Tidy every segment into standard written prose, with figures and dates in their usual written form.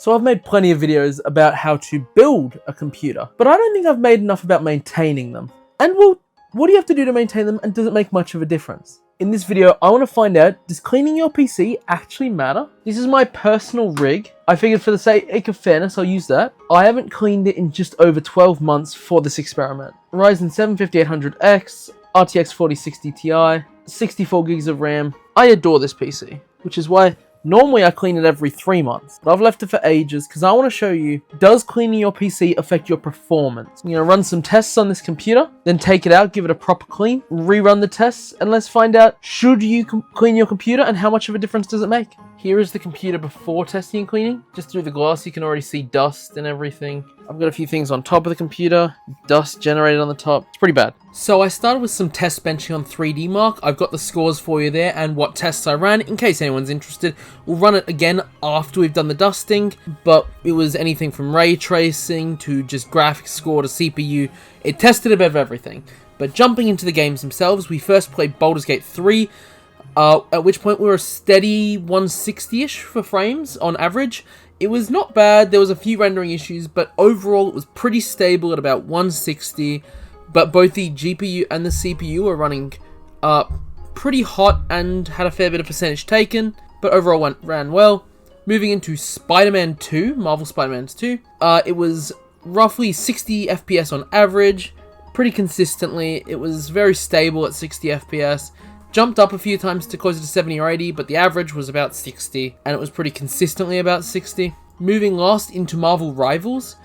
So I've made plenty of videos about how to build a computer, but I don't think I've made enough about maintaining them. And well, what do you have to do to maintain them, and does it make much of a difference? In this video, I want to find out, does cleaning your PC actually matter? This is my personal rig. I figured for the sake of fairness, I'll use that. I haven't cleaned it in just over 12 months for this experiment. Ryzen 7 5800X, RTX 4060 Ti, 64 gigs of RAM. I adore this PC, which is why normally I clean it every 3 months, but I've left it for ages because I want to show you, does cleaning your PC affect your performance? I'm going to run some tests on this computer, then take it out, give it a proper clean, rerun the tests, and let's find out, should you clean your computer and how much of a difference does it make? Here is the computer before testing and cleaning. Just through the glass you can already see dust and everything. I've got a few things on top of the computer, dust generated on the top. It's pretty bad. So I started with some test benching on 3D Mark. I've got the scores for you there and what tests I ran in case anyone's interested. We'll run it again after we've done the dusting, but it was anything from ray tracing to just graphics score to CPU. It tested a bit of everything. But jumping into the games themselves, we first played Baldur's Gate 3, at which point we were a steady 160-ish for frames on average. It was not bad, there was a few rendering issues, but overall it was pretty stable at about 160, but both the GPU and the CPU were running pretty hot and had a fair bit of percentage taken, but overall ran well. Moving into Spider-Man 2, Marvel Spider-Man 2, it was roughly 60 FPS on average, pretty consistently. It was very stable at 60 FPS. Jumped up a few times to closer to 70 or 80, but the average was about 60, and it was pretty consistently about 60. Moving last into Marvel Rivals,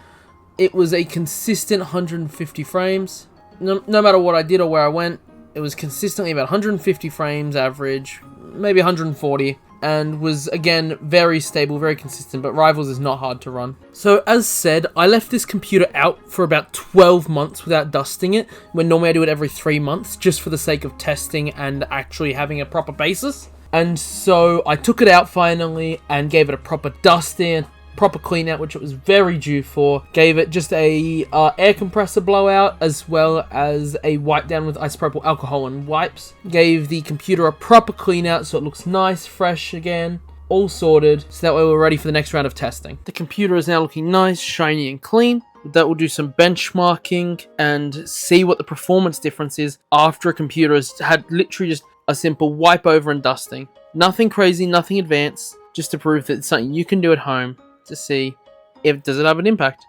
it was a consistent 150 frames. No matter what I did or where I went, it was consistently about 150 frames average, maybe 140, and was again very stable, very consistent, but Rivals is not hard to run. So as said, I left this computer out for about 12 months without dusting it, when normally I do it every 3 months, just for the sake of testing and actually having a proper basis. And so I took it out finally and gave it a proper dusting, proper clean out, which it was very due for. Gave it just a air compressor blowout as well as a wipe down with isopropyl alcohol and wipes. Gave the computer a proper clean out so it looks nice, fresh again, all sorted, so that way we're ready for the next round of testing. The computer is now looking nice, shiny and clean. With that, we'll do some benchmarking and see what the performance difference is after a computer has had literally just a simple wipe over and dusting. Nothing crazy, nothing advanced, just to prove that it's something you can do at home to see if does it have an impact.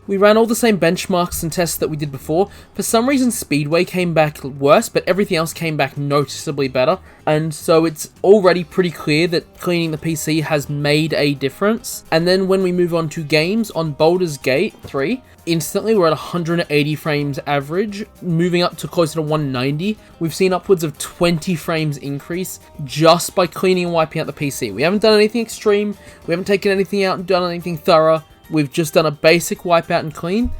We ran all the same benchmarks and tests that we did before. For some reason Speedway came back worse, but everything else came back noticeably better, and so it's already pretty clear that cleaning the PC has made a difference. And then when we move on to games, on Baldur's Gate 3, instantly we're at 180 frames average, moving up to closer to 190. We've seen upwards of 20 frames increase just by cleaning and wiping out the PC. We haven't done anything extreme, we haven't taken anything out and done anything thorough. We've just done a basic wipeout and clean,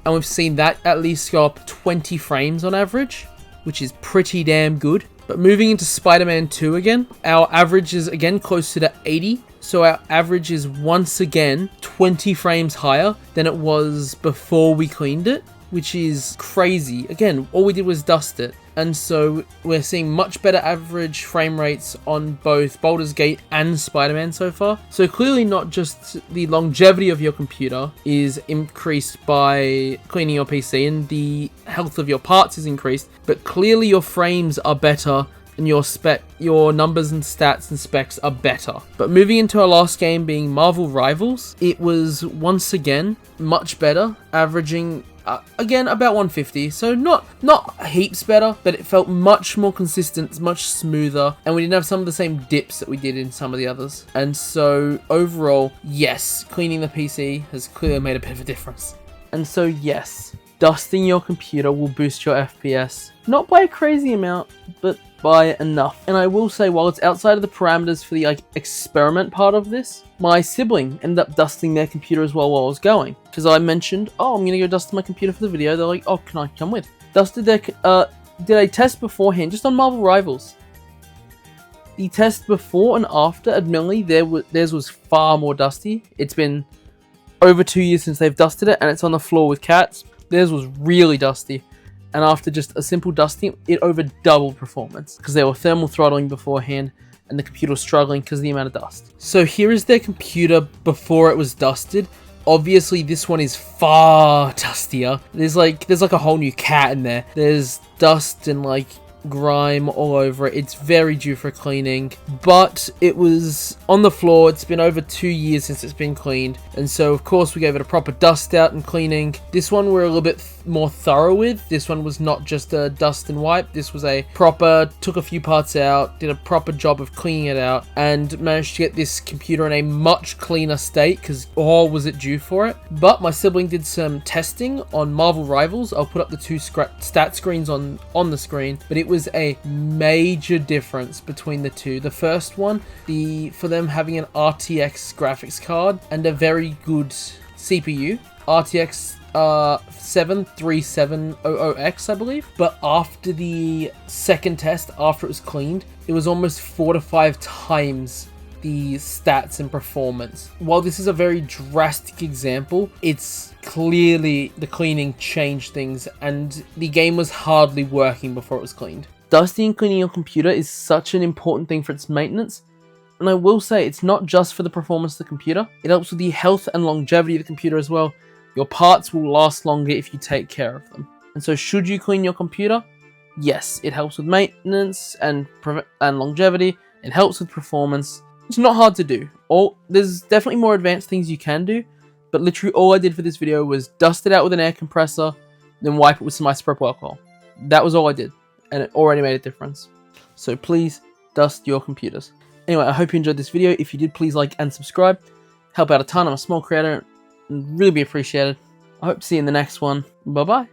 and we've seen that at least go up 20 frames on average, which is pretty damn good. But moving into Spider-Man 2 again, our average is again closer to 80, so our average is once again 20 frames higher than it was before we cleaned it, which is crazy. Again, all we did was dust it. And so we're seeing much better average frame rates on both Baldur's Gate and Spider-Man so far. So clearly not just the longevity of your computer is increased by cleaning your PC and the health of your parts is increased, but clearly your frames are better and your numbers and stats and specs are better. But moving into our last game being Marvel Rivals, it was once again much better, averaging again about 150, so not heaps better, but it felt much more consistent, much smoother, and we didn't have some of the same dips that we did in some of the others. And so overall, yes, cleaning the PC has clearly made a bit of a difference. And so yes, dusting your computer will boost your FPS, not by a crazy amount, but by enough. And I will say, while it's outside of the parameters for the experiment part of this, my sibling ended up dusting their computer as well while I was going, because I mentioned, oh, I'm gonna go dust my computer for the video. They're like, oh, can I come with? Dusted their did a test beforehand just on Marvel Rivals. The test before and after, admittedly, theirs was far more dusty. It's been over 2 years since they've dusted it, and it's on the floor with cats. Theirs was really dusty. And after just a simple dusting, it over doubled performance because they were thermal throttling beforehand and the computer was struggling because of the amount of dust. So here is their computer before it was dusted. Obviously, this one is far dustier. There's like a whole new cat in there. There's dust and like grime all over it. It's very due for cleaning, but it was on the floor. It's been over 2 years since it's been cleaned, and so of course we gave it a proper dust out and cleaning. This one we're a little bit more thorough with. This one was not just a dust and wipe. This was a proper, took a few parts out, did a proper job of cleaning it out, and managed to get this computer in a much cleaner state because was it due for it. But my sibling did some testing on Marvel Rivals. I'll put up the two stat screens on the screen, but it was a major difference between the two. The first one, for them having an RTX graphics card and a very good CPU, RTX 73700X, I believe. But after the second test, after it was cleaned, it was almost 4 to 5 times the stats and performance. While this is a very drastic example, it's clearly the cleaning changed things, and the game was hardly working before it was cleaned. Dusting and cleaning your computer is such an important thing for its maintenance, and I will say it's not just for the performance of the computer, it helps with the health and longevity of the computer as well. Your parts will last longer if you take care of them. And so should you clean your computer? Yes, it helps with maintenance and longevity, it helps with performance. It's not hard to do. There's definitely more advanced things you can do, but literally all I did for this video was dust it out with an air compressor, then wipe it with some isopropyl alcohol. That was all I did, and it already made a difference. So please dust your computers. Anyway, I hope you enjoyed this video. If you did, please like and subscribe. Help out a ton. I'm a small creator and really be appreciated. I hope to see you in the next one. Bye bye.